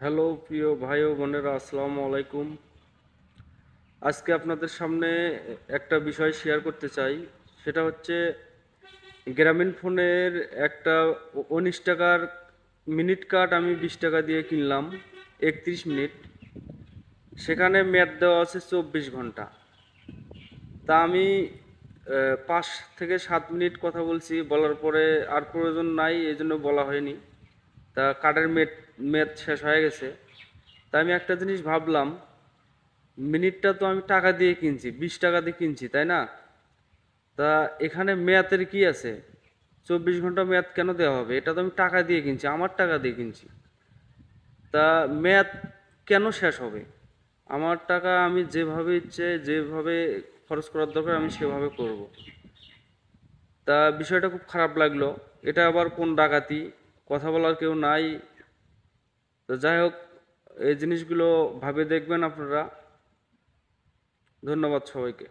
Hello প্রিয় ভাই ও বোনেরা, আসসালামু আলাইকুম। আজকে আপনাদের সামনে একটা বিষয় শেয়ার করতে চাই। সেটা হচ্ছে গ্রামীণ ফোনের একটা 19 টাকার মিনিট কার্ড আমি 20 টাকা দিয়ে কিনলাম, 31 মিনিট। সেখানে মেয়াদ দেওয়া আছে 24 ঘন্টা। তা আমি 5 থেকে 7 মিনিট কথা বলছি, বলার পরে আর প্রয়োজন নাই, এই জন্য বলা হয়নি। তা কার্ডের মেয়াদ শেষ হয়ে গেছে। তা আমি একটা জিনিস ভাবলাম, মিনিটটা তো আমি টাকা দিয়ে কিনছি, 20 টাকা দিয়ে কিনছি, তাই না? তা এখানে মেয়াদের কি আছে? 24 ঘন্টা মেয়াদ কেন দেওয়া হবে? এটা তো আমি টাকা দিয়ে কিনছি, আমার টাকা দিয়ে কিনছি। তা মেয়াদ কেন শেষ হবে? আমার টাকা আমি যেভাবে ইচ্ছে, যেভাবে খরচ করার দরকার আমি সেভাবে করব। তা বিষয়টা খুব খারাপ লাগলো। এটা আবার কোন ডাকাতি? কথা বলার কেউ নাই। তো যাই হোক, এই জিনিসগুলো ভাবে দেখবেন আপনারা। ধন্যবাদ সবাইকে।